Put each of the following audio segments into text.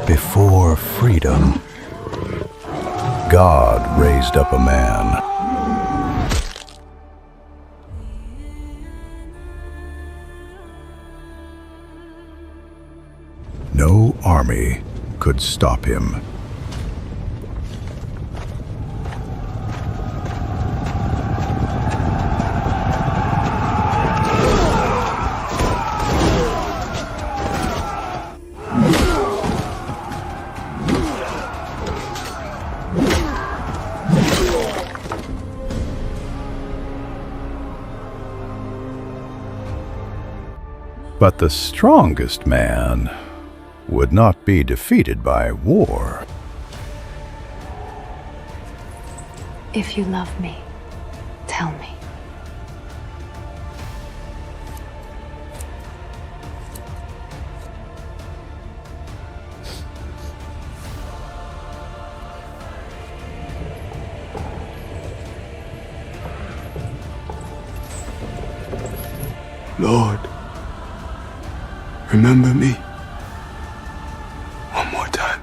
Before freedom, God raised up a man. No army could stop him. But the strongest man would not be defeated by war. If you love me, tell me. Lord, remember me one more time.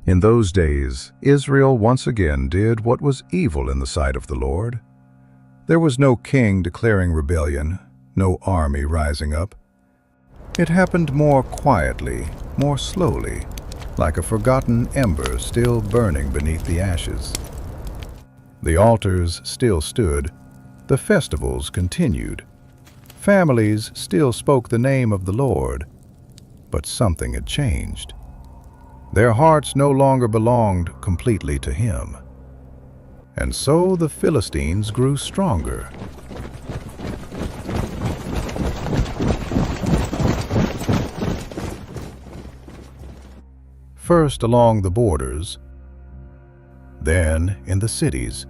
In those days, Israel once again did what was evil in the sight of the Lord. There was no king declaring rebellion, no army rising up. It happened more quietly, more slowly, like a forgotten ember still burning beneath the ashes. The altars still stood, the festivals continued. Families still spoke the name of the Lord, but something had changed. Their hearts no longer belonged completely to Him. And so the Philistines grew stronger. First along the borders, then in the cities,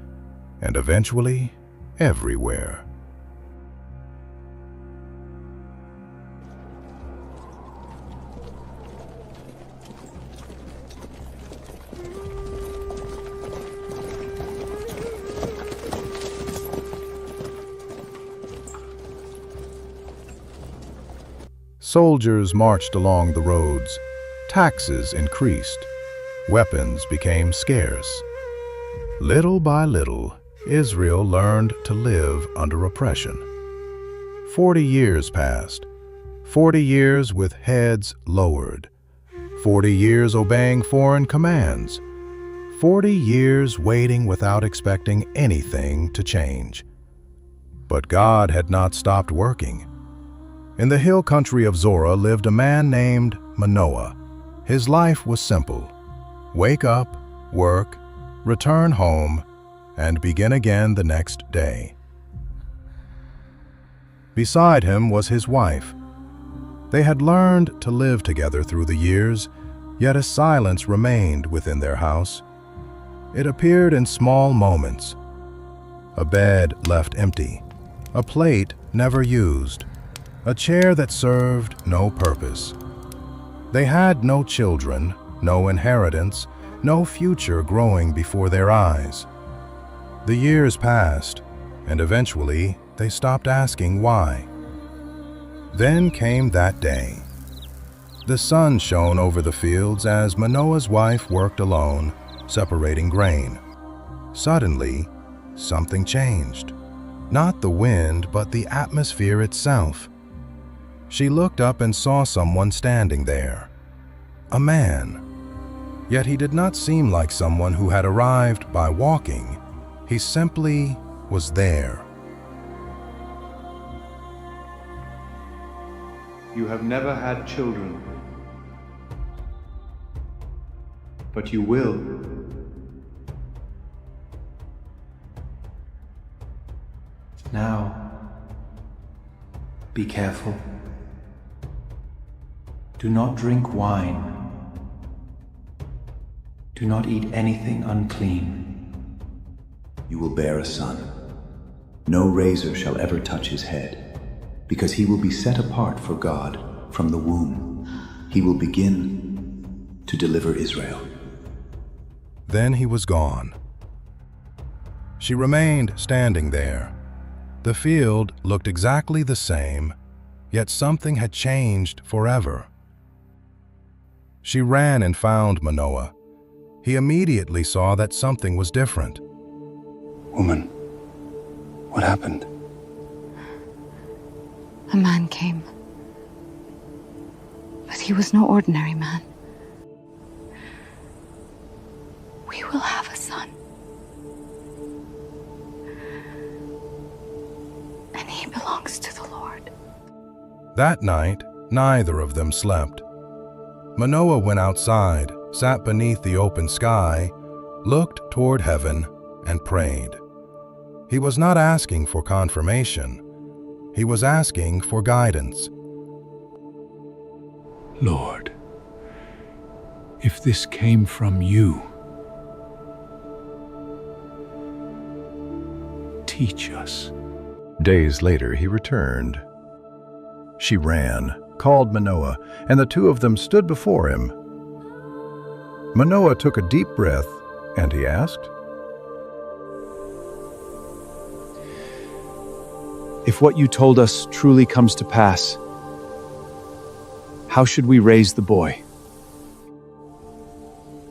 and eventually everywhere. Soldiers marched along the roads, taxes increased, weapons became scarce. Little by little, Israel learned to live under oppression. 40 years passed, 40 years with heads lowered, 40 years obeying foreign commands, 40 years waiting without expecting anything to change. But God had not stopped working. In the hill country of Zorah lived a man named Manoah. His life was simple. Wake up, work, return home, and begin again the next day. Beside him was his wife. They had learned to live together through the years, yet a silence remained within their house. It appeared in small moments. A bed left empty, a plate never used, a chair that served no purpose. They had no children, no inheritance, no future growing before their eyes. The years passed, and eventually they stopped asking why. Then came that day. The sun shone over the fields as Manoah's wife worked alone, separating grain. Suddenly, something changed. Not the wind, but the atmosphere itself. She looked up and saw someone standing there. A man. Yet he did not seem like someone who had arrived by walking. He simply was there. You have never had children, but you will. Now, be careful. Do not drink wine. Do not eat anything unclean. You will bear a son. No razor shall ever touch his head. because he will be set apart for God from the womb. He will begin to deliver Israel. Then he was gone. She remained standing there. The field looked exactly the same, yet something had changed forever. She ran and found Manoah. He immediately saw that something was different. Woman, what happened? A man came. But he was no ordinary man. We will have a son. And he belongs to the Lord. That night, neither of them slept. Manoah went outside, sat beneath the open sky, looked toward heaven, and prayed. He was not asking for confirmation. He was asking for guidance. Lord, if this came from you, teach us. Days later he returned. She ran, called Manoah, and the two of them stood before him. Manoah took a deep breath, and he asked, If what you told us truly comes to pass, how should we raise the boy?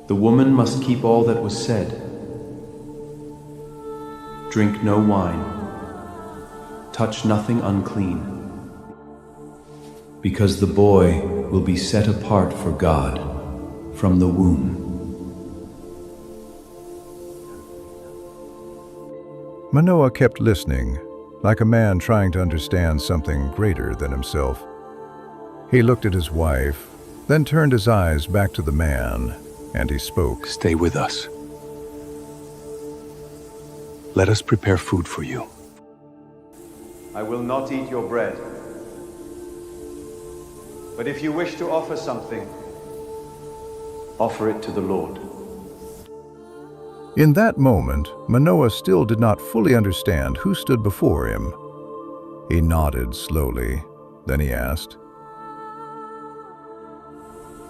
The woman must keep all that was said. Drink no wine. Touch nothing unclean. Because the boy will be set apart for God from the womb. Manoah kept listening, like a man trying to understand something greater than himself. He looked at his wife, then turned his eyes back to the man, and he spoke. Stay with us. Let us prepare food for you. I will not eat your bread. But if you wish to offer something, offer it to the Lord. In that moment, Manoah still did not fully understand who stood before him. He nodded slowly, then he asked,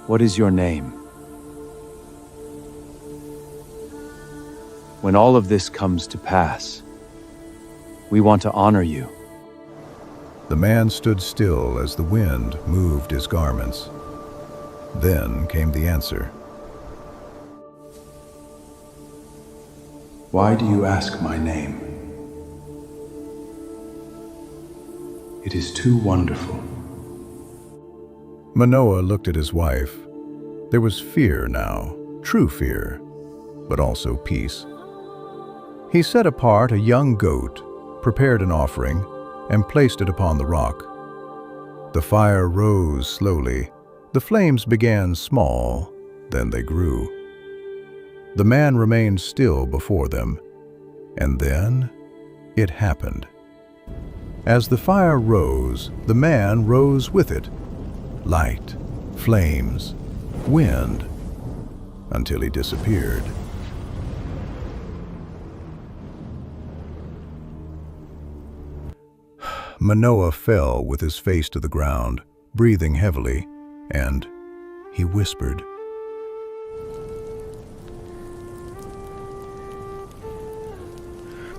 What is your name? When all of this comes to pass, we want to honor you. The man stood still as the wind moved his garments. Then came the answer. Why do you ask my name? It is too wonderful. Manoah looked at his wife. There was fear now, true fear, but also peace. He set apart a young goat, prepared an offering, and placed it upon the rock. The fire rose slowly. The flames began small, then they grew. The man remained still before them, and then it happened. As the fire rose, the man rose with it. Light, flames, wind, until he disappeared. Manoah fell with his face to the ground, breathing heavily, and he whispered,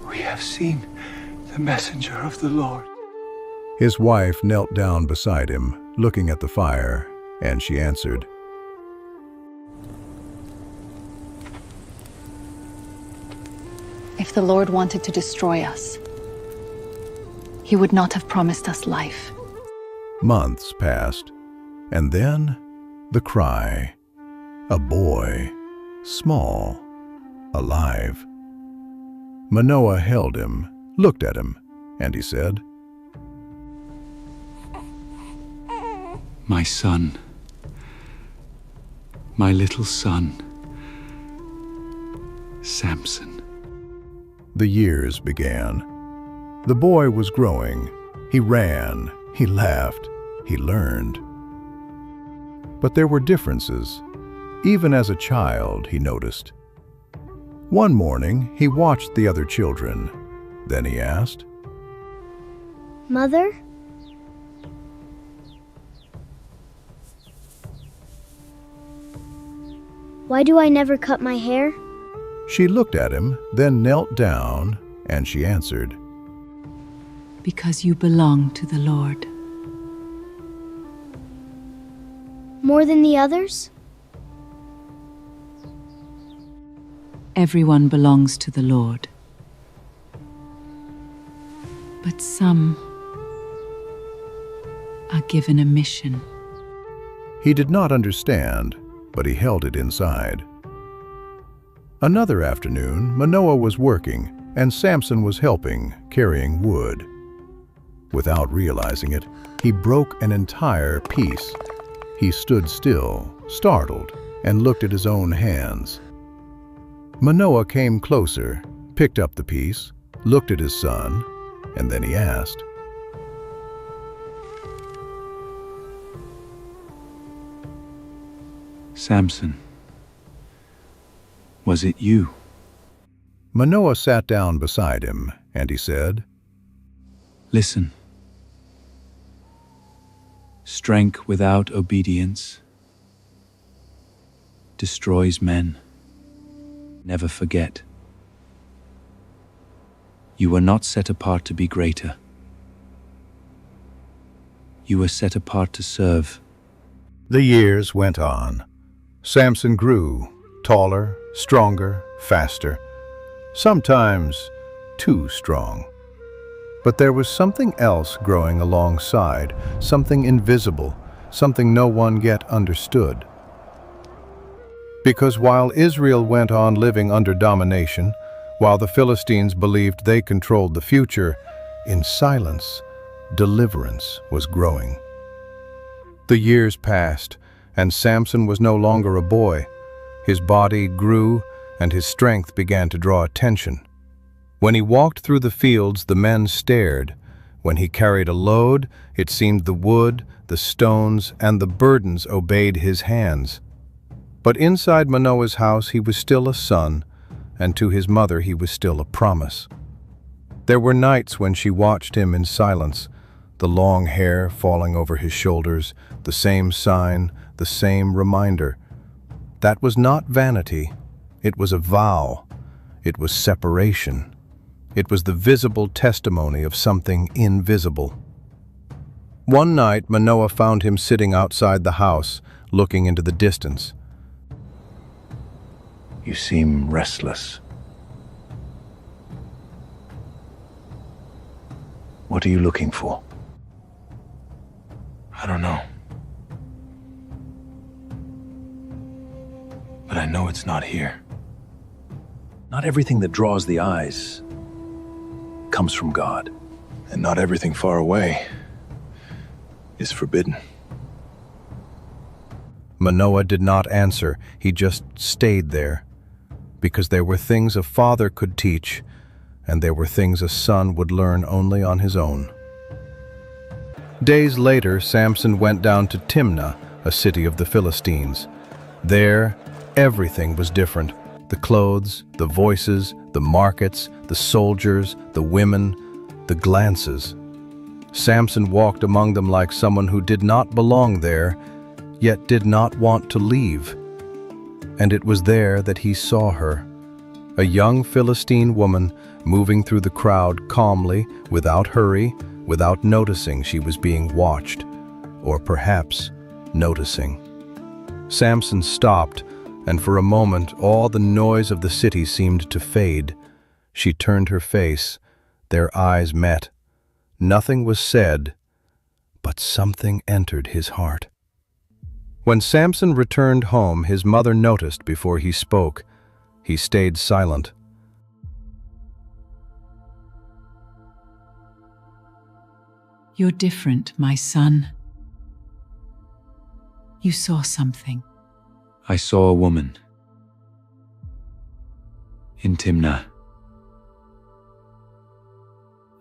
We have seen the messenger of the Lord. His wife knelt down beside him, looking at the fire, and she answered, If the Lord wanted to destroy us, he would not have promised us life. Months passed, and then the cry. A boy, small, alive. Manoah held him, looked at him, and he said, My son, my little son, Samson. The years began. The boy was growing. He ran, he laughed, he learned. But there were differences. Even as a child, he noticed. One morning, he watched the other children. Then he asked, Mother, Why do I never cut my hair? She looked at him, then knelt down, and she answered, Because you belong to the Lord. More than the others? Everyone belongs to the Lord. But some are given a mission. He did not understand, but he held it inside. Another afternoon, Manoah was working, and Samson was helping, carrying wood. Without realizing it, he broke an entire piece. He stood still, startled, and looked at his own hands. Manoah came closer, picked up the piece, looked at his son, and then he asked, Samson, was it you? Manoah sat down beside him, and he said, Listen. Strength without obedience destroys men. Never forget. You were not set apart to be greater. You were set apart to serve. The years went on. Samson grew, taller, stronger, faster, sometimes too strong. But there was something else growing alongside, something invisible, something no one yet understood. Because while Israel went on living under domination, while the Philistines believed they controlled the future, in silence, deliverance was growing. The years passed, and Samson was no longer a boy. His body grew, and his strength began to draw attention. When he walked through the fields, the men stared. When he carried a load, it seemed the wood, the stones, and the burdens obeyed his hands. But inside Manoah's house he was still a son, and to his mother he was still a promise. There were nights when she watched him in silence, the long hair falling over his shoulders, the same sign, the same reminder. That was not vanity. It was a vow. It was separation. It was the visible testimony of something invisible. One night, Manoah found him sitting outside the house, looking into the distance. You seem restless. What are you looking for? I don't know. But I know it's not here. Not everything that draws the eyes comes from God. And not everything far away is forbidden. Manoah did not answer. He just stayed there, because there were things a father could teach, and there were things a son would learn only on his own. Days later, Samson went down to Timnah, a city of the Philistines. There, everything was different. The clothes, the voices, the markets, the soldiers, the women, the glances. Samson walked among them like someone who did not belong there, yet did not want to leave. And it was there that he saw her, a young Philistine woman moving through the crowd calmly, without hurry, without noticing she was being watched, or perhaps noticing. Samson stopped, and for a moment all the noise of the city seemed to fade. She turned her face. Their eyes met. Nothing was said, but something entered his heart. When Samson returned home, his mother noticed before he spoke. He stayed silent. You're different, my son. You saw something. I saw a woman in Timnah.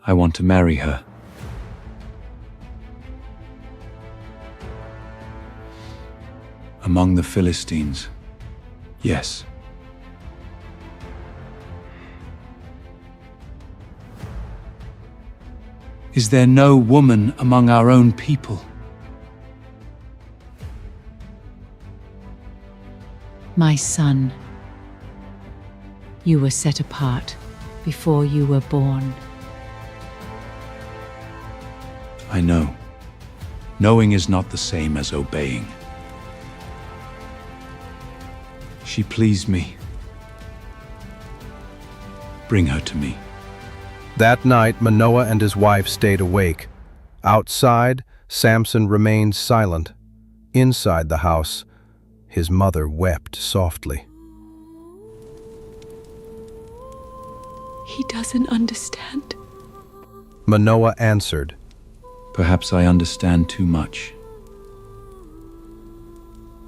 I want to marry her. Among the Philistines, yes. Is there no woman among our own people? My son, you were set apart before you were born. I know. Knowing is not the same as obeying. She pleased me. Bring her to me. That night, Manoah and his wife stayed awake. Outside, Samson remained silent. Inside the house, his mother wept softly. He doesn't understand. Manoah answered, Perhaps I understand too much.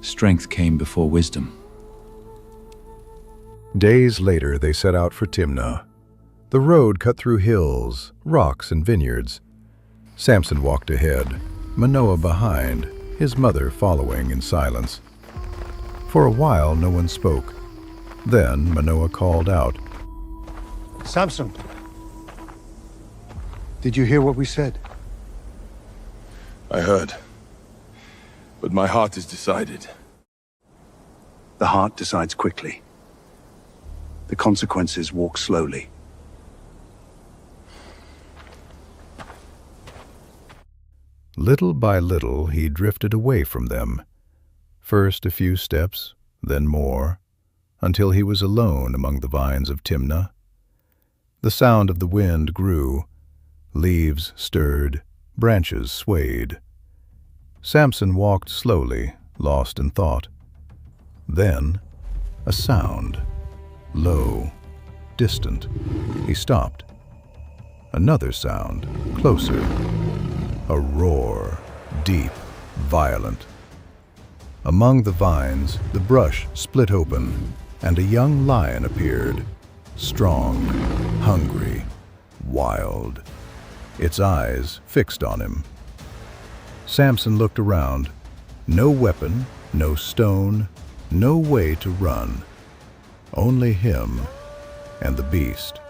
Strength came before wisdom. Days later, they set out for Timnah. The road cut through hills, rocks, and vineyards. Samson walked ahead, Manoah behind, his mother following in silence. For a while, no one spoke. Then Manoah called out, Samson, did you hear what we said? I heard. But my heart is decided. The heart decides quickly. The consequences walk slowly. Little by little, he drifted away from them. First a few steps, then more, until he was alone among the vines of Timnah. The sound of the wind grew. Leaves stirred, branches swayed. Samson walked slowly, lost in thought. Then, a sound, low, distant. He stopped. Another sound, closer. A roar, deep, violent. Among the vines, the brush split open, and a young lion appeared, strong, hungry, wild, its eyes fixed on him. Samson looked around. No weapon, no stone, no way to run. Only him and the beast.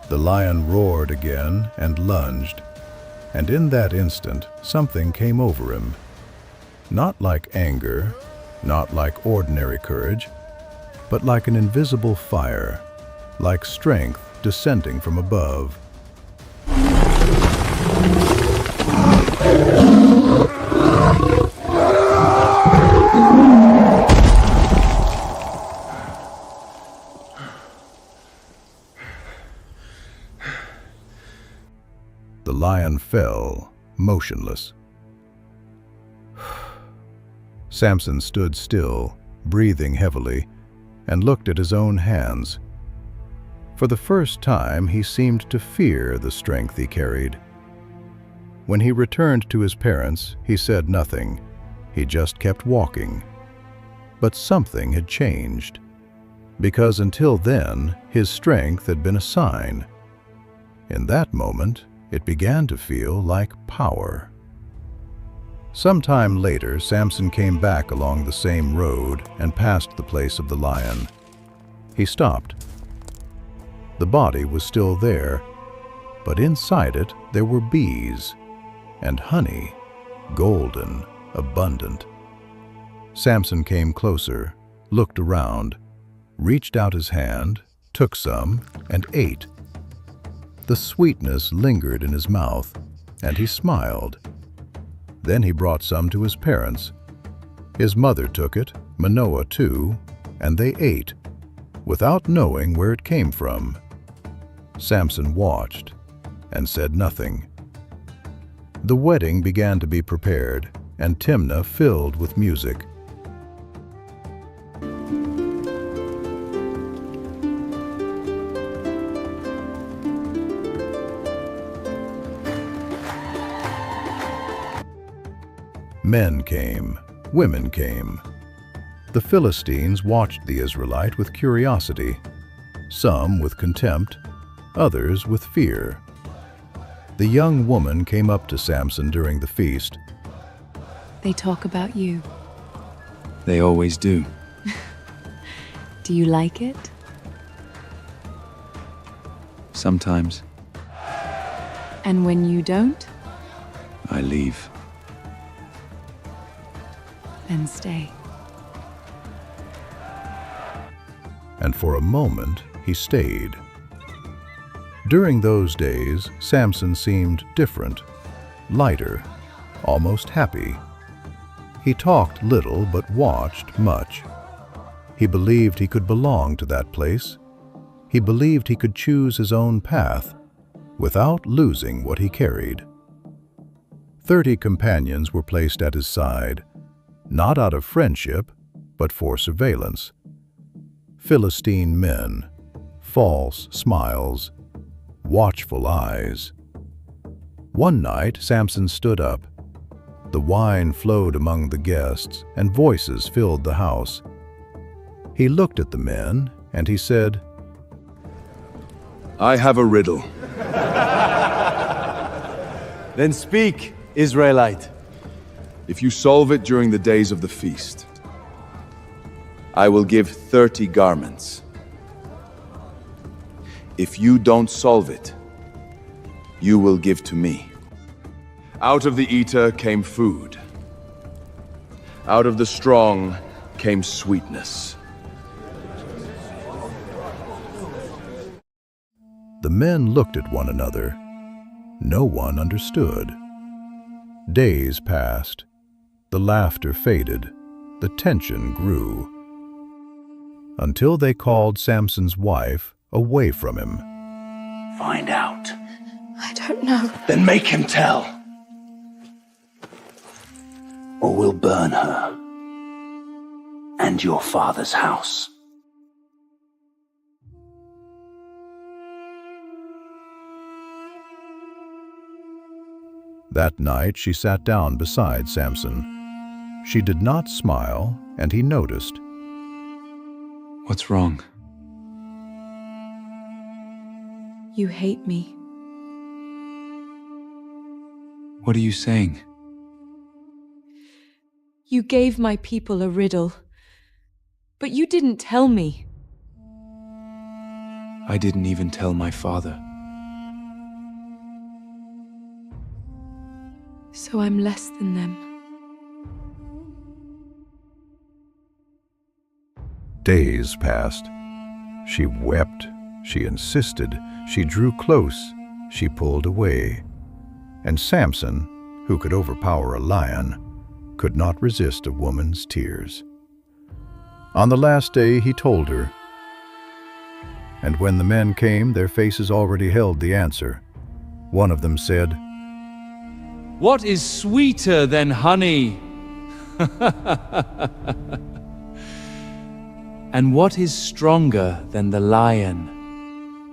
The lion roared again and lunged. And in that instant, something came over him. Not like anger, not like ordinary courage, but like an invisible fire, like strength descending from above. The lion fell, motionless. Samson stood still, breathing heavily, and looked at his own hands. For the first time, he seemed to fear the strength he carried. When he returned to his parents, he said nothing. He just kept walking. But something had changed, because until then, his strength had been a sign. In that moment, it began to feel like power. Sometime later, Samson came back along the same road and passed the place of the lion. He stopped. The body was still there, but inside it there were bees and honey, golden, abundant. Samson came closer, looked around, reached out his hand, took some, and ate. The sweetness lingered in his mouth, and he smiled. Then he brought some to his parents. His mother took it, Manoah too, and they ate, without knowing where it came from. Samson watched and said nothing. The wedding began to be prepared, and Timnah filled with music. Men came, women came. The Philistines watched the Israelite with curiosity, some with contempt, others with fear. The young woman came up to Samson during the feast. They talk about you. They always do. Do you like it? Sometimes. And when you don't, I leave. then stay. and for a moment he stayed. During those days, Samson seemed different, lighter, almost happy. He talked little but watched much. He believed he could belong to that place. He believed he could choose his own path without losing what he carried. 30 companions were placed at his side, not out of friendship, but for surveillance. Philistine men, false smiles, watchful eyes. One night, Samson stood up. The wine flowed among the guests, and voices filled the house. He looked at the men, and he said, I have a riddle. Then speak, Israelite. If you solve it during the days of the feast, I will give 30 garments. If you don't solve it, you will give to me. Out of the eater came food. Out of the strong came sweetness. The men looked at one another. No one understood. Days passed. The laughter faded. The tension grew. Until they called Samson's wife away from him. Find out. I don't know. Then make him tell. Or we'll burn her. And your father's house. That night she sat down beside Samson. She did not smile, and he noticed. What's wrong? You hate me. What are you saying? You gave my people a riddle, but you didn't tell me. I didn't even tell my father. So I'm less than them. Days passed. She wept, she insisted, she drew close, she pulled away. And Samson, who could overpower a lion, could not resist a woman's tears. On the last day he told her, and when the men came, their faces already held the answer. One of them said, What is sweeter than honey? And what is stronger than the lion?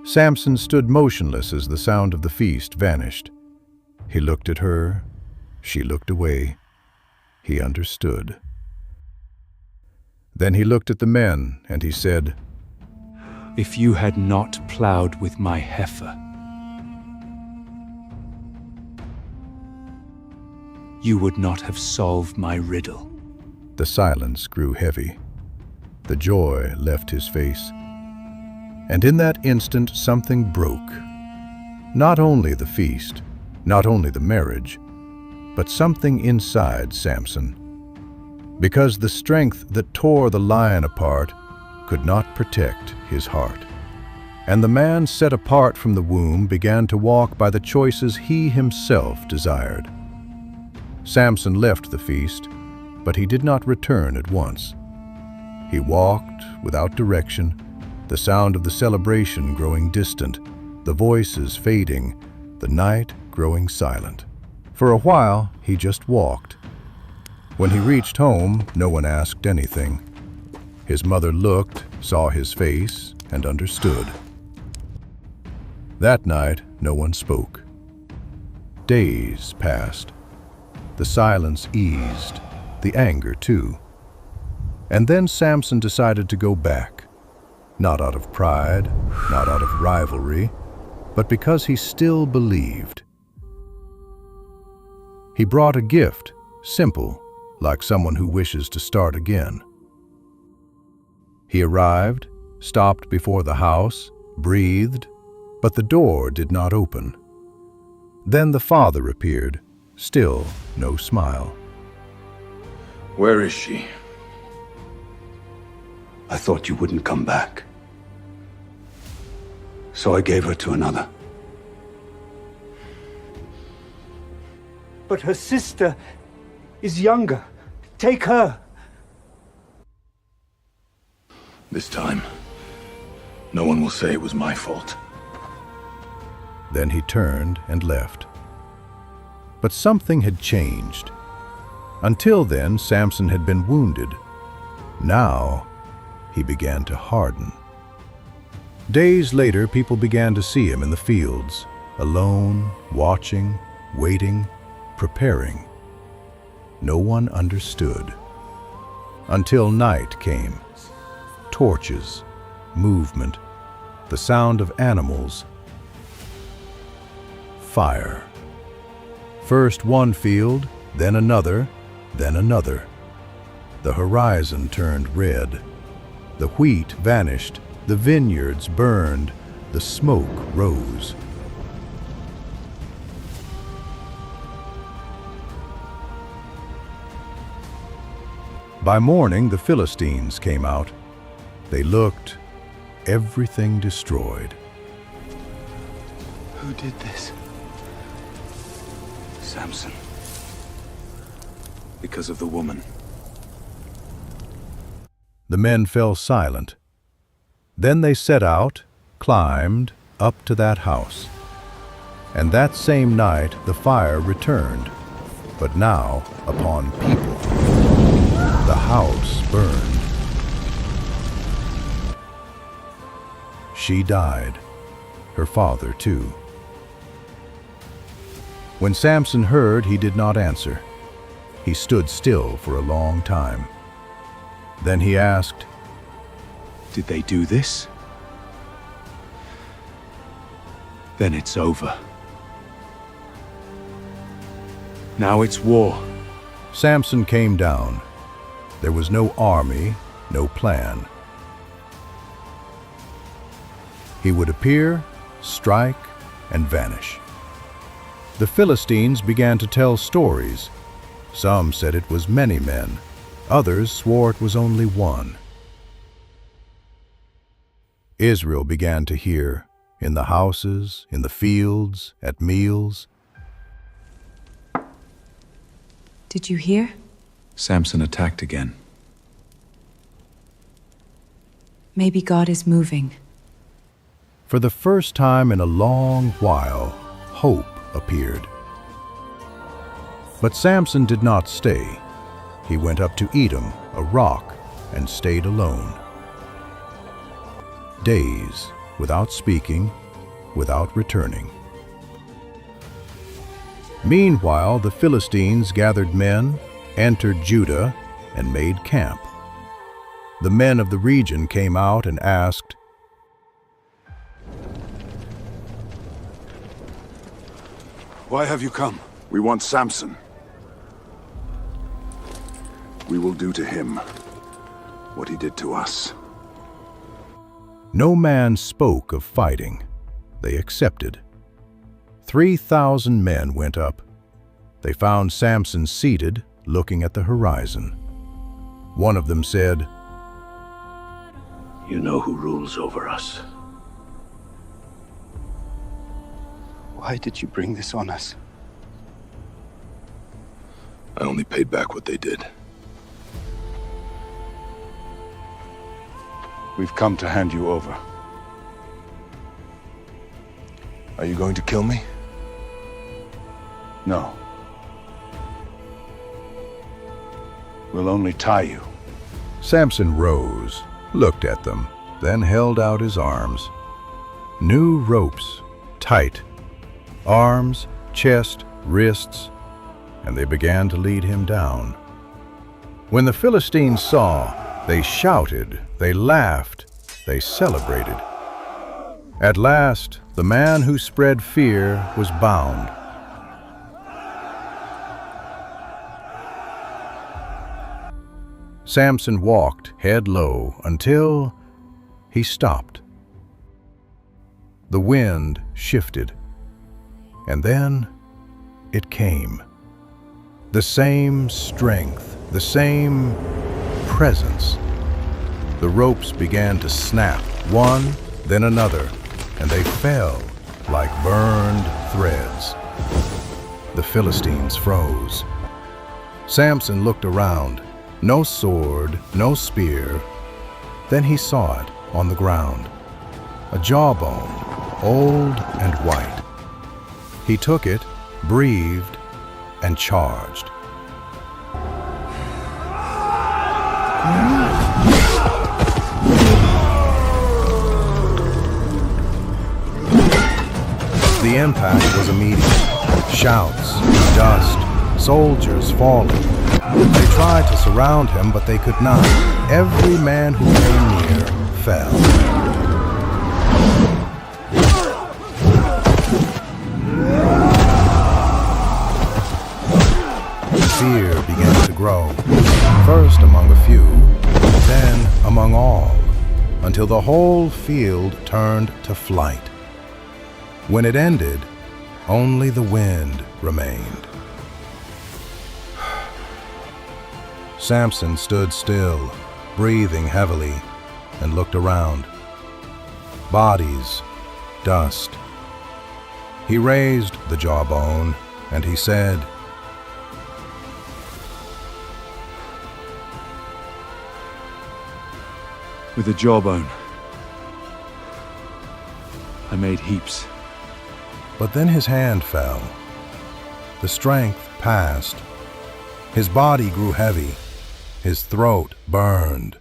Samson stood motionless as the sound of the feast vanished. He looked at her. She looked away. He understood. Then he looked at the men, and he said, If you had not plowed with my heifer, you would not have solved my riddle. The silence grew heavy. The joy left his face. And in that instant something broke. Not only the feast, not only the marriage, but something inside Samson. Because the strength that tore the lion apart could not protect his heart. And the man set apart from the womb began to walk by the choices he himself desired. Samson left the feast, but he did not return at once. He walked without direction, the sound of the celebration growing distant, the voices fading, the night growing silent. For a while, he just walked. When he reached home, no one asked anything. His mother looked, saw his face, and understood. That night, no one spoke. Days passed. The silence eased, the anger too. And then Samson decided to go back, not out of pride, not out of rivalry, but because he still believed. He brought a gift, simple, like someone who wishes to start again. He arrived, stopped before the house, breathed, but the door did not open. Then the father appeared, still no smile. Where is she? I thought you wouldn't come back. So I gave her to another. But her sister is younger. Take her. This time, no one will say it was my fault. Then he turned and left. But something had changed. Until then, Samson had been wounded. Now, he began to harden. Days later, people began to see him in the fields, alone, watching, waiting, preparing. No one understood. Until night came. Torches, movement, the sound of animals, fire. First one field, then another, then another. The horizon turned red. The wheat vanished, the vineyards burned, the smoke rose. By morning, the Philistines came out. They looked, everything destroyed. Who did this? Samson. Because of the woman. The men fell silent. Then they set out, climbed up to that house. And that same night the fire returned, but now upon people. The house burned. She died, her father too. When Samson heard, he did not answer. He stood still for a long time. Then he asked, Did they do this? Then it's over. Now it's war. Samson came down. There was no army, no plan. He would appear, strike, and vanish. The Philistines began to tell stories. Some said it was many men. Others swore it was only one. Israel began to hear, in the houses, in the fields, at meals. Did you hear? Samson attacked again. Maybe God is moving. For the first time in a long while, hope appeared. But Samson did not stay. He went up to Edom, a rock, and stayed alone. Days, without speaking, without returning. Meanwhile, the Philistines gathered men, entered Judah, and made camp. The men of the region came out and asked, Why have you come? We want Samson. We will do to him what he did to us. No man spoke of fighting. They accepted. 3,000 men went up. They found Samson seated, looking at the horizon. One of them said, You know who rules over us. Why did you bring this on us? I only paid back what they did. We've come to hand you over. Are you going to kill me? No. We'll only tie you. Samson rose, looked at them, then held out his arms. New ropes, tight. Arms, chest, wrists, and they began to lead him down. When the Philistines saw, they shouted, they laughed, they celebrated. At last, the man who spread fear was bound. Samson walked head low until he stopped. The wind shifted, and then it came. The same strength, the same presence. The ropes began to snap, one, then another, and they fell like burned threads. The Philistines froze. Samson looked around. No sword, no spear. Then he saw it on the ground. A jawbone, old and white. He took it, breathed, and charged. The impact was immediate. Shouts, dust, soldiers falling. They tried to surround him, but they could not. Every man who came near fell. Fear began to grow, first among a few, then among all, until the whole field turned to flight. When it ended, only the wind remained. Samson stood still, breathing heavily, and looked around. Bodies, dust. He raised the jawbone, and he said, With a jawbone, I made heaps. But then his hand fell. The strength passed. His body grew heavy. His throat burned.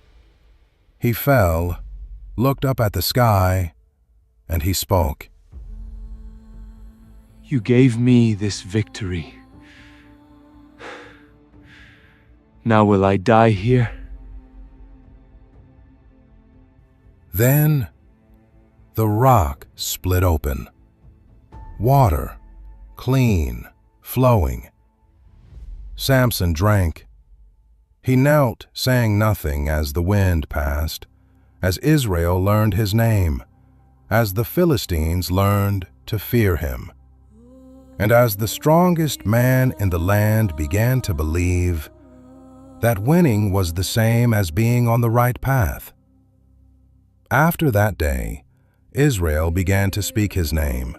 He fell, looked up at the sky, and he spoke. You gave me this victory. Now will I die here? Then the rock split open. Water, clean, flowing. Samson drank. He knelt, saying nothing as the wind passed, as Israel learned his name, as the Philistines learned to fear him, and as the strongest man in the land began to believe that winning was the same as being on the right path. After that day, Israel began to speak his name,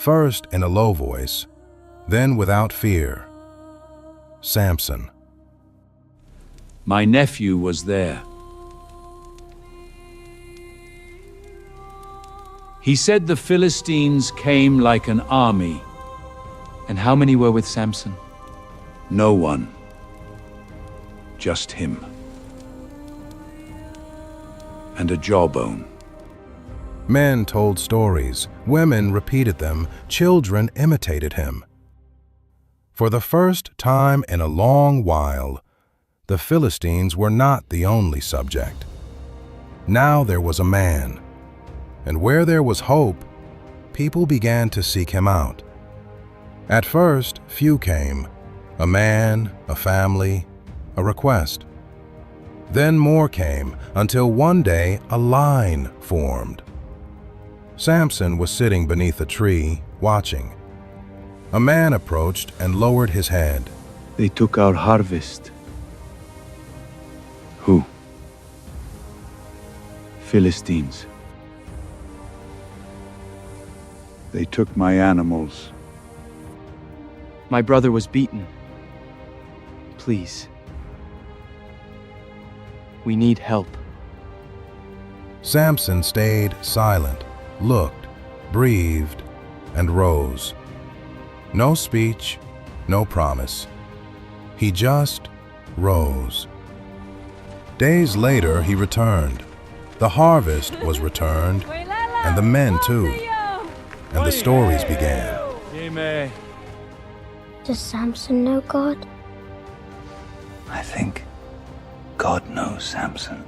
first in a low voice, then without fear. Samson. My nephew was there. He said the Philistines came like an army. And how many were with Samson? No one. Just him. And a jawbone. Men told stories, women repeated them, children imitated him. For the first time in a long while, the Philistines were not the only subject. Now there was a man, and where there was hope, people began to seek him out. At first, few came, a man, a family, a request. Then more came, until one day a line formed. Samson was sitting beneath a tree, watching. A man approached and lowered his head. They took our harvest. Who? Philistines. They took my animals. My brother was beaten. Please. We need help. Samson stayed silent, looked, breathed, and rose. No speech, no promise. He just rose. Days later, he returned. The harvest was returned, and the men too. And the stories began. Does Samson know God? I think God knows Samson.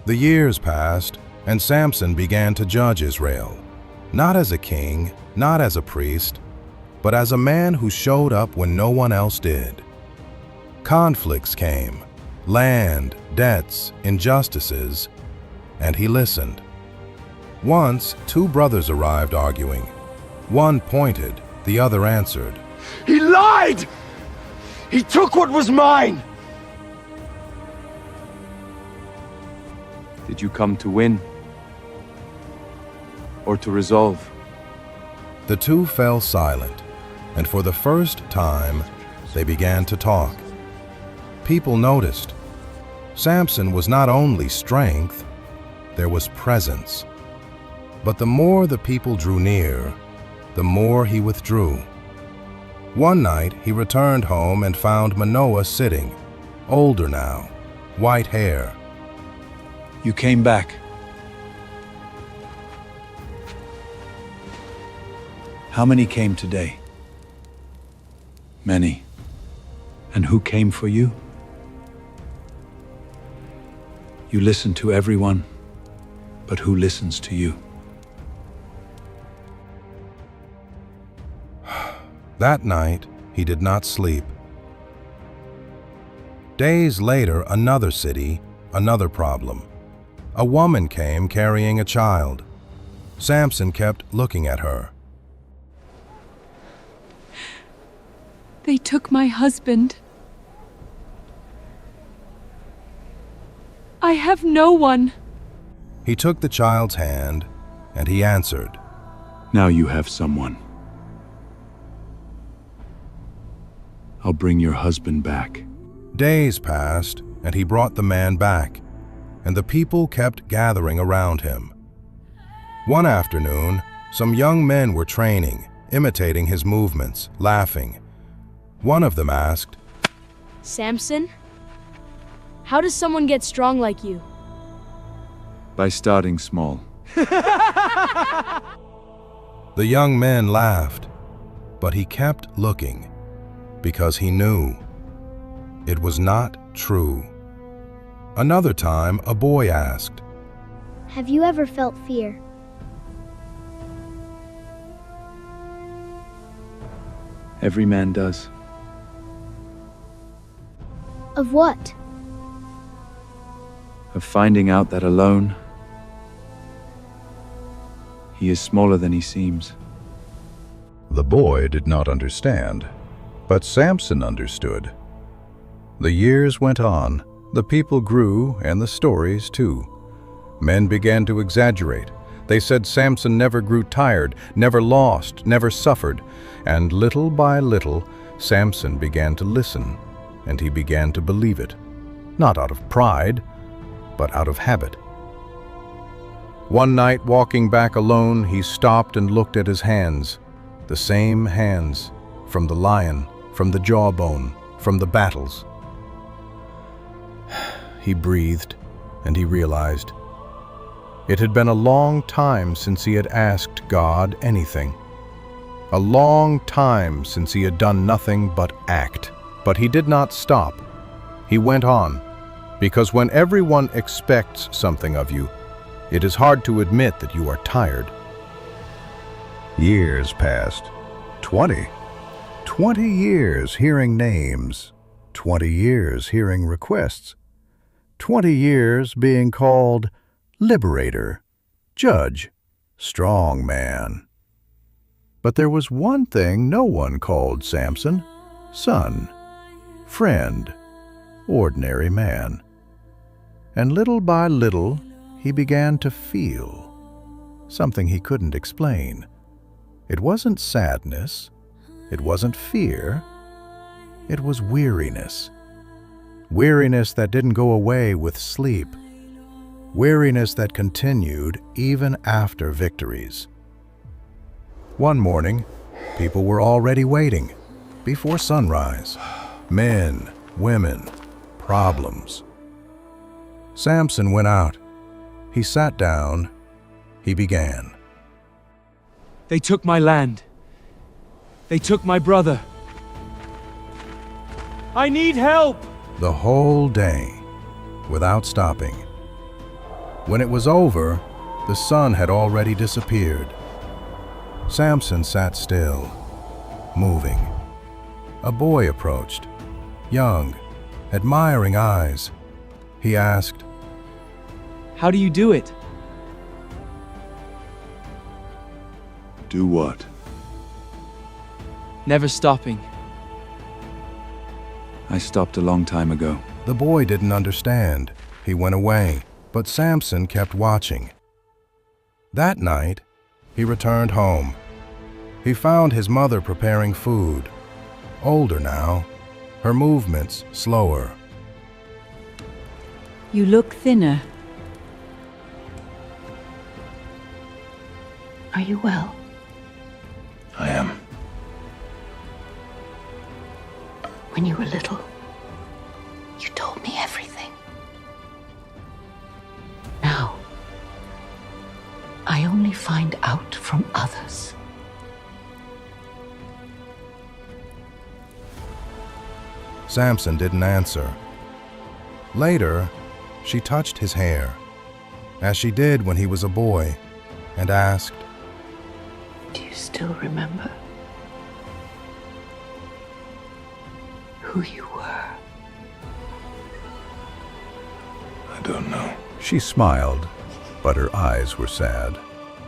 The years passed, and Samson began to judge Israel, not as a king, not as a priest, but as a man who showed up when no one else did. Conflicts came, land, debts, injustices, and he listened. Once, two brothers arrived arguing. One pointed, the other answered. He lied! He took what was mine! Did you come to win? or to resolve. The two fell silent, and for the first time, they began to talk. People noticed. Samson was not only strength, there was presence. But the more the people drew near, the more he withdrew. One night, he returned home and found Manoah sitting, older now, white hair. You came back. How many came today? Many. And who came for you? You listen to everyone, but who listens to you? That night, he did not sleep. Days later, another city, another problem. A woman came carrying a child. Samson kept looking at her. They took my husband. I have no one. He took the child's hand, and he answered, Now you have someone. I'll bring your husband back. Days passed, and he brought the man back, and the people kept gathering around him. One afternoon, some young men were training, imitating his movements, laughing. One of them asked, Samson, how does someone get strong like you? By starting small. The young men laughed, but he kept looking, because he knew it was not true. Another time, a boy asked, Have you ever felt fear? Every man does. Of what? Of finding out that alone, he is smaller than he seems. The boy did not understand, but Samson understood. The years went on, the people grew, and the stories too. Men began to exaggerate. They said Samson never grew tired, never lost, never suffered, and little by little, Samson began to listen, and he began to believe it, not out of pride, but out of habit. One night, walking back alone, he stopped and looked at his hands, the same hands, from the lion, from the jawbone, from the battles. He breathed, and he realized it had been a long time since he had asked God anything. A long time since he had done nothing but act. But he did not stop. He went on, because when everyone expects something of you, it is hard to admit that you are tired. Years passed. 20. 20 years hearing names. 20 years hearing requests. 20 years being called liberator, judge, strong man. But there was one thing no one called Samson: son, friend, ordinary man. And little by little, he began to feel something he couldn't explain. It wasn't sadness, it wasn't fear, it was weariness. Weariness that didn't go away with sleep. Weariness that continued even after victories. One morning, people were already waiting, before sunrise. Men, women, problems. Samson went out. He sat down. He began. They took my land. They took my brother. I need help! The whole day, without stopping. When it was over, the sun had already disappeared. Samson sat still, moving. A boy approached, young, admiring eyes. He asked, How do you do it? Do what? Never stopping. I stopped a long time ago. The boy didn't understand. He went away, but Samson kept watching. That night, He returned home. He found his mother preparing food. Older now, her movements slower. You look thinner. Are you well? I am. When you were little, you told me everything. Now, I only find out from others. Samson didn't answer. Later, she touched his hair, as she did when he was a boy, and asked, Do you still remember who you were? I don't know. She smiled, but her eyes were sad.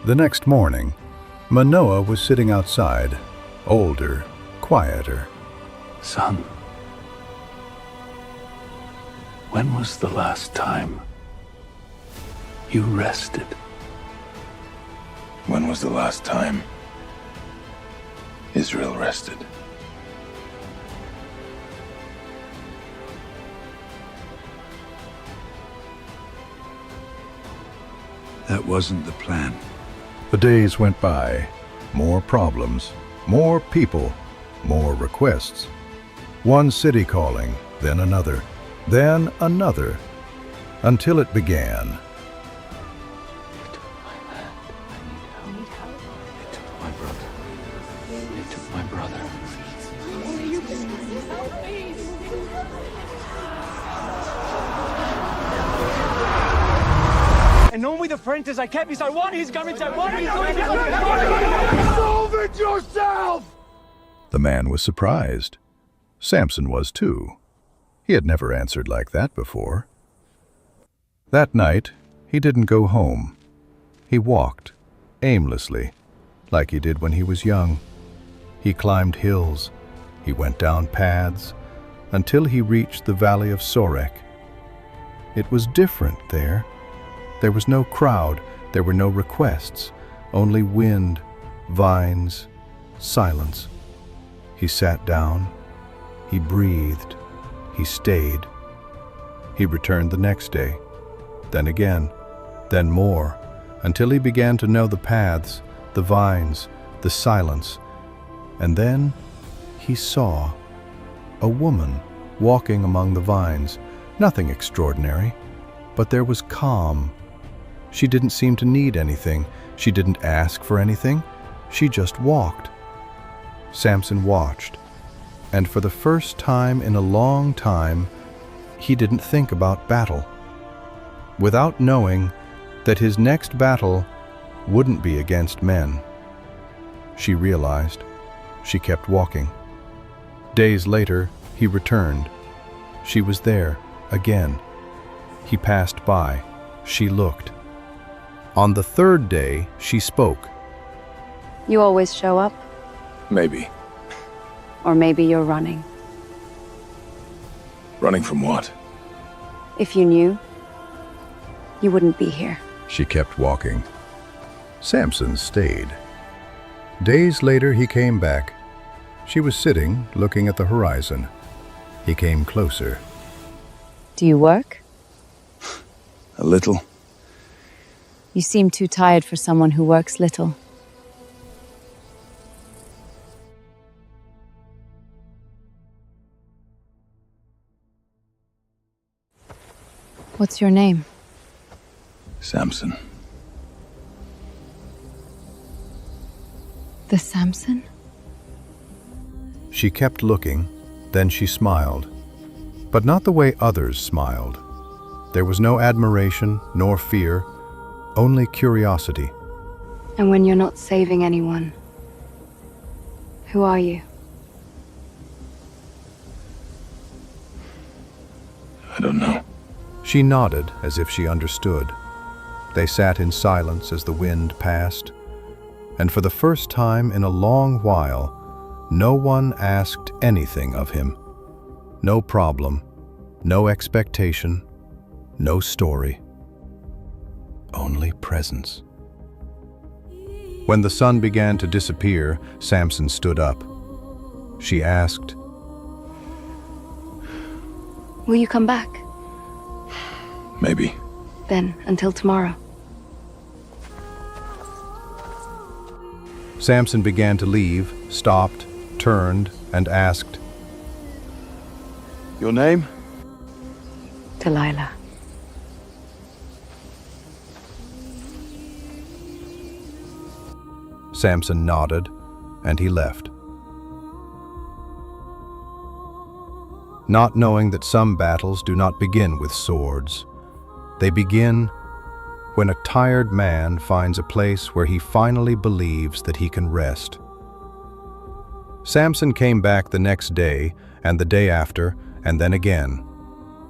The next morning, Manoah was sitting outside, older, quieter. Son, when was the last time you rested? When was the last time Israel rested? That wasn't the plan. The days went by. More problems, more people, more requests. One city calling, then another, until it began. And only the apprentice I kept beside one his garments, I want his garments. Solve it yourself! The man was surprised. Samson was too. He had never answered like that before. That night, he didn't go home. He walked, aimlessly, like he did when he was young. He climbed hills. He went down paths, until he reached the valley of Sorek. It was different there. There was no crowd, there were no requests, only wind, vines, silence. He sat down, he breathed, he stayed. He returned the next day, then again, then more, until he began to know the paths, the vines, the silence. And then he saw a woman walking among the vines. Nothing extraordinary, but there was calm. She didn't seem to need anything. She didn't ask for anything. She just walked. Samson watched, and for the first time in a long time, he didn't think about battle. Without knowing that his next battle wouldn't be against men. She realized. She kept walking. Days later, he returned. She was there, again. He passed by. She looked. On the third day, she spoke. You always show up? Maybe. Or maybe you're running. Running from what? If you knew, you wouldn't be here. She kept walking. Samson stayed. Days later, he came back. She was sitting, looking at the horizon. He came closer. Do you work? A little. You seem too tired for someone who works little. What's your name? Samson. The Samson? She kept looking, then she smiled. But not the way others smiled. There was no admiration nor fear, only curiosity. And when you're not saving anyone, who are you? I don't know. She nodded as if she understood. They sat in silence as the wind passed, and for the first time in a long while, no one asked anything of him. No problem, no expectation, no story. Only presence. When the sun began to disappear, Samson stood up. She asked, Will you come back? Maybe. Then, until tomorrow. Samson began to leave, stopped, turned, and asked, Your name? Delilah. Samson nodded, and he left. Not knowing that some battles do not begin with swords. They begin when a tired man finds a place where he finally believes that he can rest. Samson came back the next day, and the day after, and then again.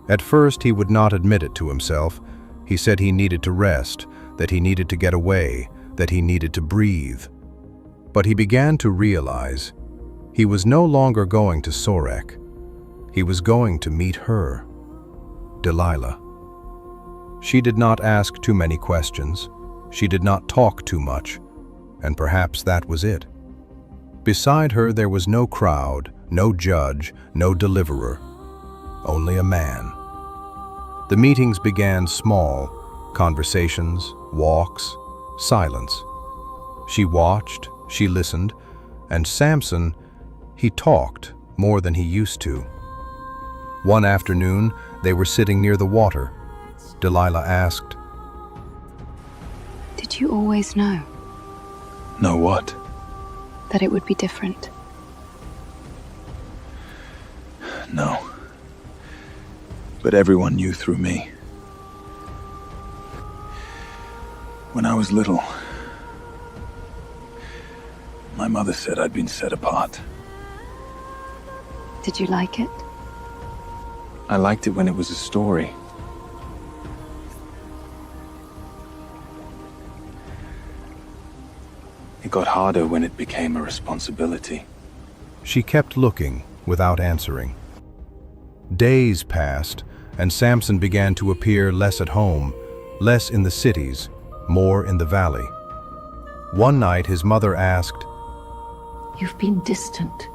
At first he would not admit it to himself. He said he needed to rest, that he needed to get away, that he needed to breathe. But he began to realize he was no longer going to Sorek. He was going to meet her, Delilah. She did not ask too many questions. She did not talk too much, and perhaps that was it. Beside her there was no crowd, no judge, no deliverer, only a man. The meetings began small, conversations, walks, silence. She watched, she listened, and Samson, he talked more than he used to. One afternoon, they were sitting near the water. Delilah asked, Did you always know Know what? that it would be different? No. But everyone knew through me. When I was little, my mother said I'd been set apart. Did you like it? I liked it when it was a story. It got harder when it became a responsibility. She kept looking without answering. Days passed, and Samson began to appear less at home, less in the cities, more in the valley. One night his mother asked, You've been distant.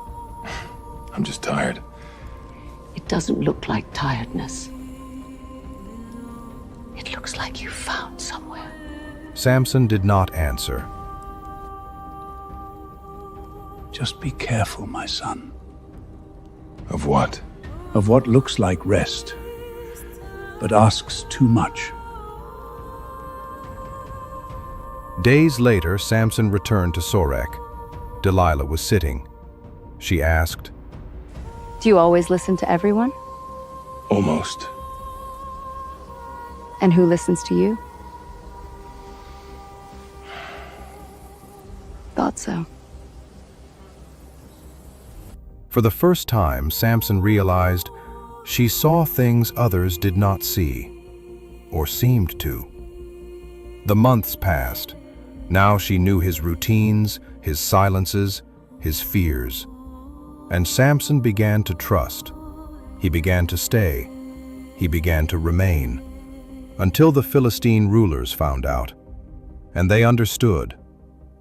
I'm just tired. It doesn't look like tiredness. It looks like you found somewhere. Samson did not answer. Just be careful, my son. Of what? Of what looks like rest, but asks too much. Days later, Samson returned to Sorek. Delilah was sitting. She asked, Do you always listen to everyone? Almost. And who listens to you? Thought so. For the first time, Samson realized she saw things others did not see, or seemed to. The months passed. Now she knew his routines, his silences, his fears. And Samson began to trust. He began to stay. He began to remain. Until the Philistine rulers found out. And they understood.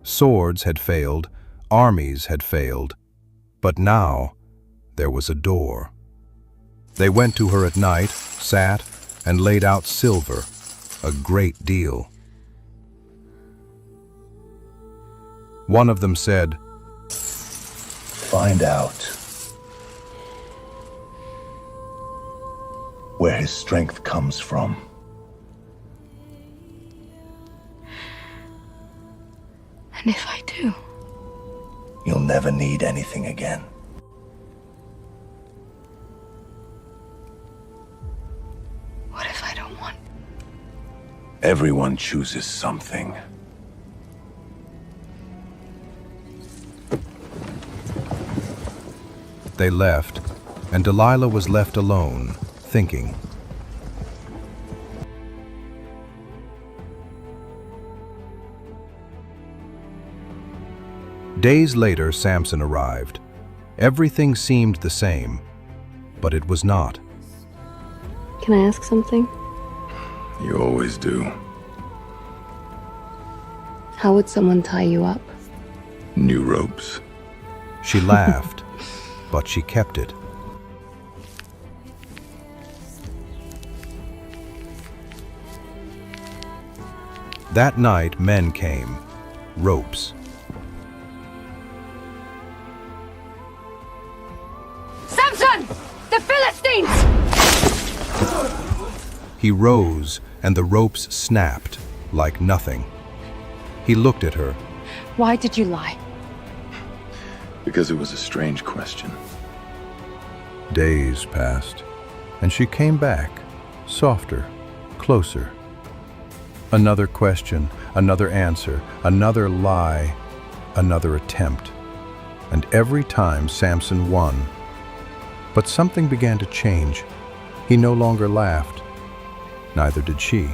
Swords had failed, armies had failed. But now, there was a door. They went to her at night, sat, and laid out silver, a great deal. One of them said, Find out where his strength comes from. And if I do? You'll never need anything again. What if I don't want? Everyone chooses something. They left, and Delilah was left alone, thinking. Days later, Samson arrived. Everything seemed the same, but it was not. Can I ask something? You always do. How would someone tie you up? New ropes. She laughed, but she kept it. That night, men came, ropes. Samson! The Philistines! He rose, and the ropes snapped like nothing. He looked at her. Why did you lie? Because it was a strange question. Days passed, and she came back, softer, closer. Another question, another answer, another lie, another attempt. And every time Samson won. But something began to change. He no longer laughed. Neither did she.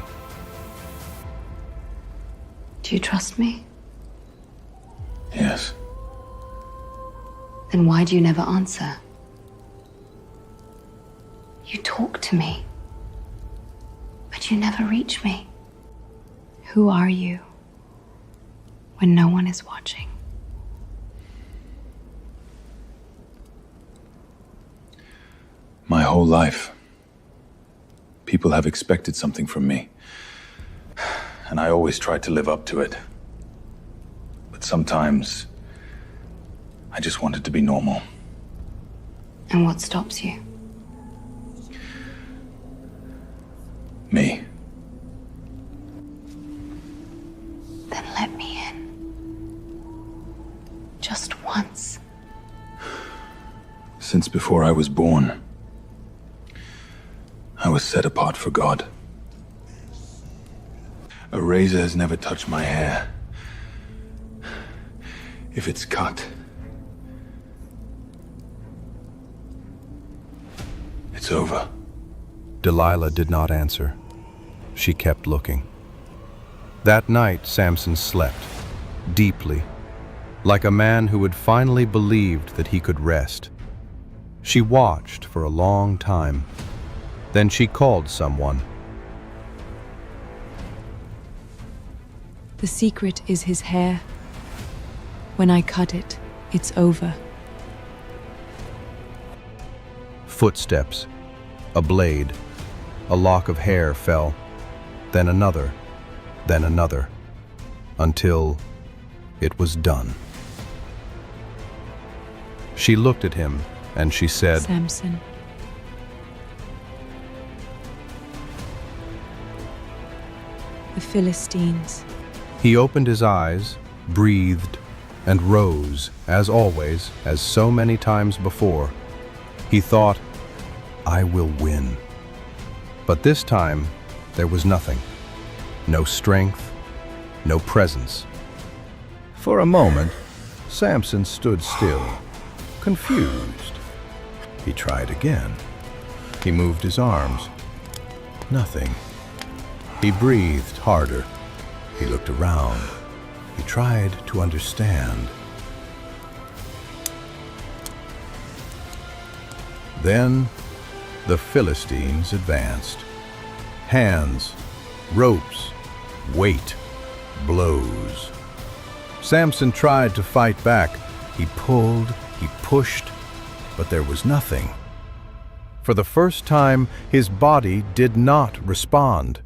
Do you trust me? Yes. Then why do you never answer? You talk to me, but you never reach me. Who are you when no one is watching? My whole life, people have expected something from me. And I always tried to live up to it. But sometimes, I just wanted to be normal. And what stops you? Me. Then let me in. Just once. Since before I was born, I was set apart for God. A razor has never touched my hair. If it's cut, it's over. Delilah did not answer. She kept looking. That night, Samson slept, deeply, like a man who had finally believed that he could rest. She watched for a long time. Then she called someone. The secret is his hair. When I cut it, it's over. Footsteps, a blade, a lock of hair fell, then another, until it was done. She looked at him and she said, Samson. The Philistines. He opened his eyes, breathed, and rose, as always, as so many times before. He thought, I will win. But this time, there was nothing. No strength, no presence. For a moment, Samson stood still, confused. He tried again. He moved his arms. Nothing. He breathed harder. He looked around. He tried to understand. Then the Philistines advanced. Hands, ropes, weight, blows. Samson tried to fight back. He pulled, he pushed, but there was nothing. For the first time, his body did not respond.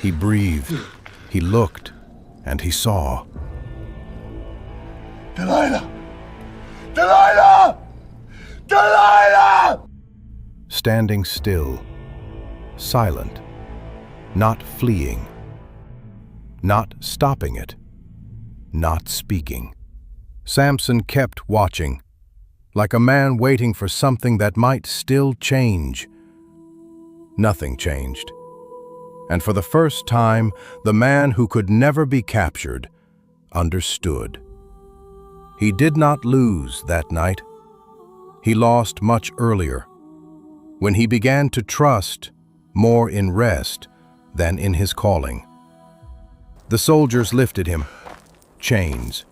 He breathed, he looked, and he saw. Delilah! Delilah! Delilah! Standing still, silent, not fleeing, not stopping it, not speaking. Samson kept watching, like a man waiting for something that might still change. Nothing changed. And for the first time, the man who could never be captured understood. He did not lose that night. He lost much earlier, when he began to trust more in rest than in his calling. The soldiers lifted him, chains,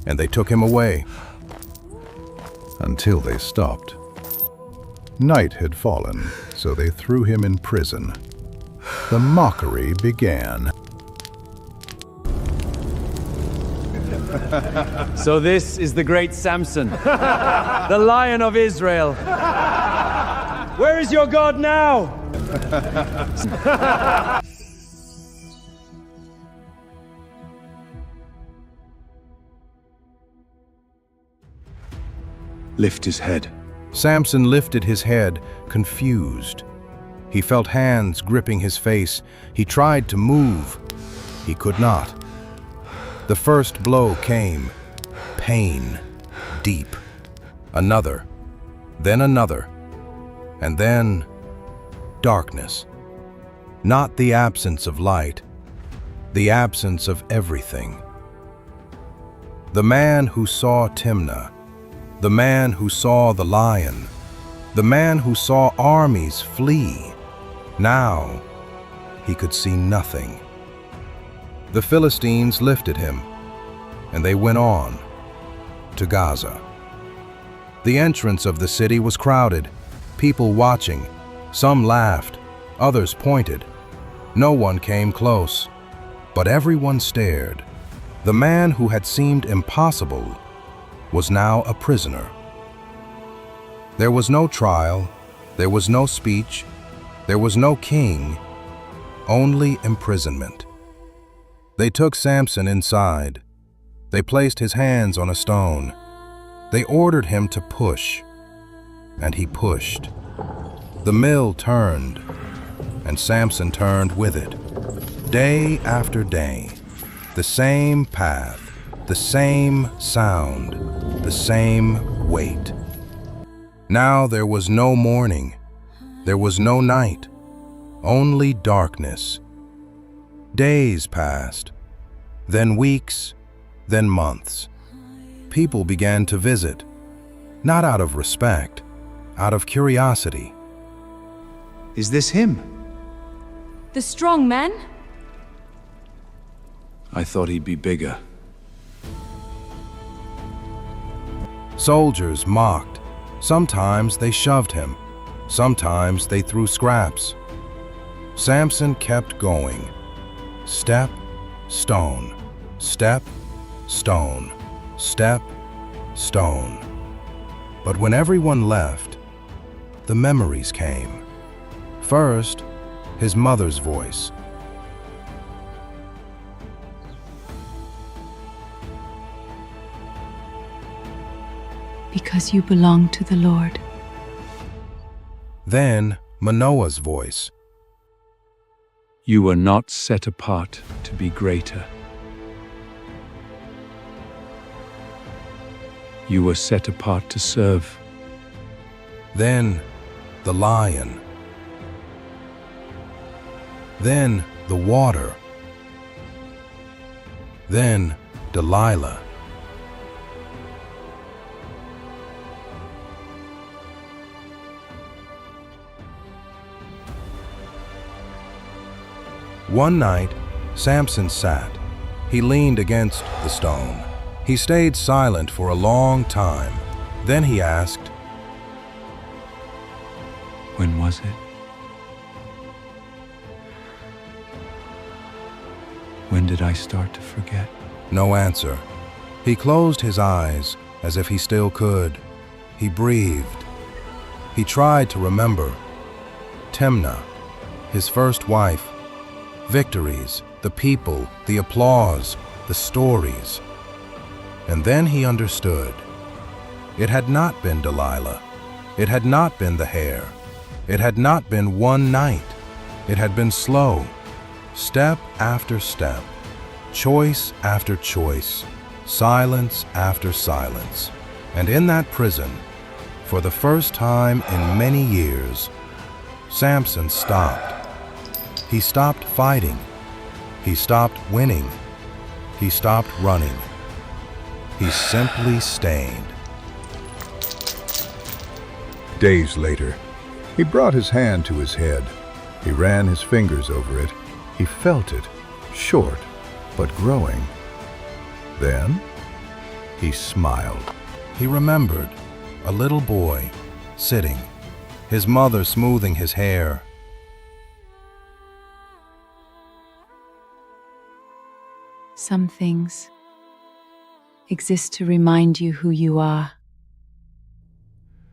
and they took him away until they stopped. Night had fallen, so they threw him in prison. The mockery began. So this is the great Samson, the Lion of Israel. Where is your God now? Lift his head. Samson lifted his head, confused. He felt hands gripping his face. He tried to move. He could not. The first blow came. Pain. Deep. Another. Then another. And then darkness. Not the absence of light. The absence of everything. The man who saw Timnah. The man who saw the lion. The man who saw armies flee. Now he could see nothing. The Philistines lifted him, and they went on to Gaza. The entrance of the city was crowded, people watching. Some laughed, others pointed. No one came close, but everyone stared. The man who had seemed impossible was now a prisoner. There was no trial, there was no speech, there was no king, only imprisonment. They took Samson inside. They placed his hands on a stone. They ordered him to push, and he pushed. The mill turned, and Samson turned with it. Day after day, the same path, the same sound, the same weight. Now there was no morning, there was no night, only darkness. Days passed, then weeks, then months. People began to visit, not out of respect, out of curiosity. Is this him? The strong man? I thought he'd be bigger. Soldiers mocked. Sometimes they shoved him. Sometimes they threw scraps. Samson kept going. Step, stone. Step, stone. Step, stone. But when everyone left, the memories came. First, his mother's voice. Because you belong to the Lord. Then Manoah's voice. You were not set apart to be greater. You were set apart to serve. Then the lion. Then the water. Then Delilah. One night, Samson sat. He leaned against the stone. He stayed silent for a long time. Then he asked, When was it? When did I start to forget? No answer. He closed his eyes as if he still could. He breathed. He tried to remember. Timnah, his first wife. Victories, the people, the applause, the stories. And then he understood. It had not been Delilah. It had not been the hair. It had not been one night. It had been slow, step after step, choice after choice, silence after silence. And in that prison, for the first time in many years, Samson stopped. He stopped fighting. He stopped winning. He stopped running. He simply stayed. Days later, he brought his hand to his head. He ran his fingers over it. He felt it, short, but growing. Then, he smiled. He remembered a little boy sitting, his mother smoothing his hair. Some things exist to remind you who you are.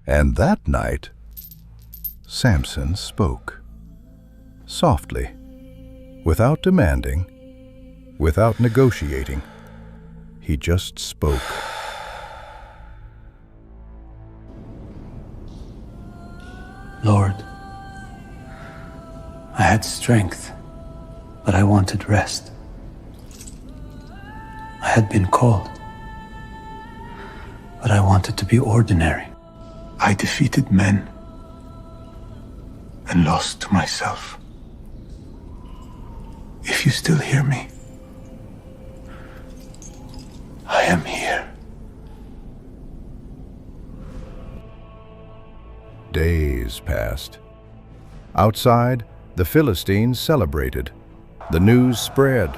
And that night, Samson spoke. Softly, without demanding, without negotiating. He just spoke. Lord, I had strength, but I wanted rest. I had been called, but I wanted to be ordinary. I defeated men and lost to myself. If you still hear me, I am here. Days passed. Outside, the Philistines celebrated. The news spread.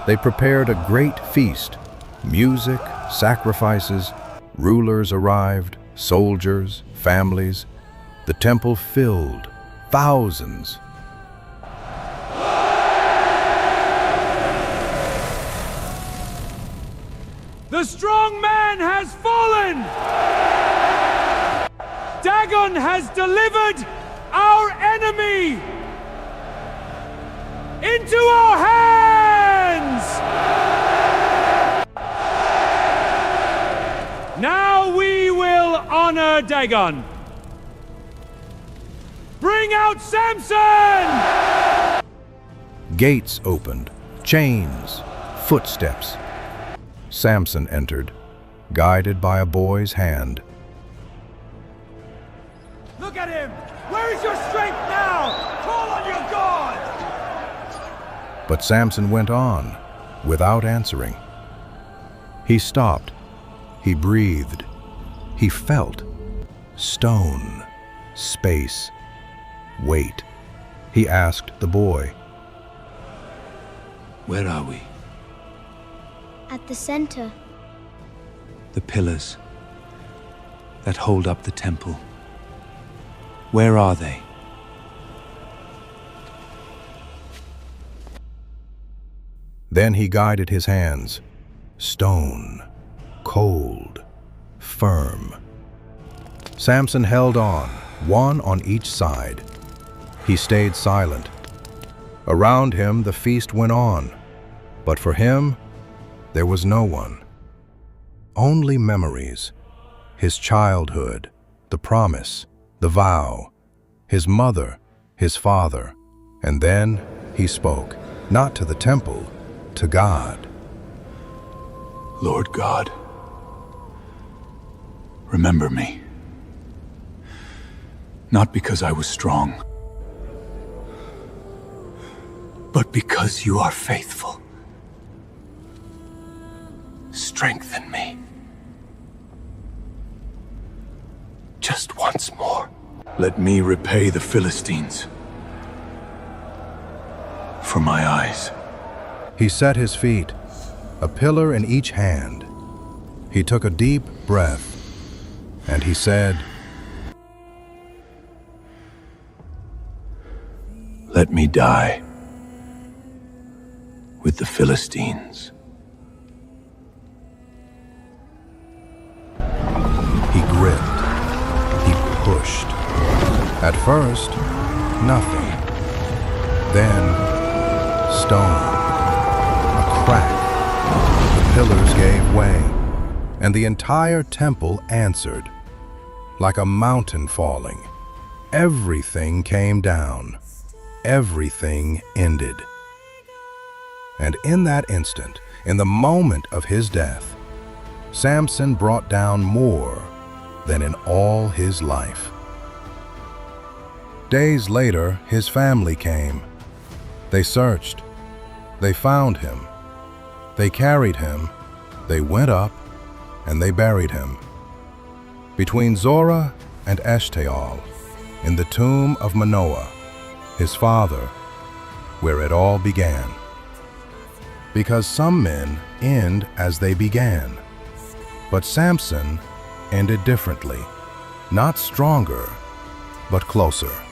They prepared a great feast. Music, sacrifices, rulers arrived, soldiers, families. The temple filled, thousands. The strong man has fallen! Dagon has delivered our enemy into our hands! Now we will honor Dagon. Bring out Samson! Gates opened, chains, footsteps. Samson entered, guided by a boy's hand. Look at him! Where is your strength now? Call on your God! But Samson went on, without answering. He stopped. He breathed. He felt. Stone, space, weight. He asked the boy, Where are we? At the center. The pillars that hold up the temple. Where are they? Then he guided his hands. Stone, cold, firm. Samson held on, one on each side. He stayed silent. Around him the feast went on, but for him there was no one. Only memories. His childhood, the promise, the vow, his mother, his father. And then he spoke, not to the temple, to God. Lord God, remember me. Not because I was strong, but because you are faithful. Strengthen me. Just once more. Let me repay the Philistines for my eyes. He set his feet, a pillar in each hand. He took a deep breath, and he said, Let me die with the Philistines. He gripped. He pushed. At first, nothing. Then, stone. A crack. The pillars gave way, and the entire temple answered. Like a mountain falling, everything came down. Everything ended. And in that instant, in the moment of his death, Samson brought down more than in all his life. Days later, his family came. They searched. They found him. They carried him. They went up, and they buried him. Between Zorah and Eshtaol, in the tomb of Manoah, his father, where it all began. Because some men end as they began. But Samson ended differently, not stronger, but closer.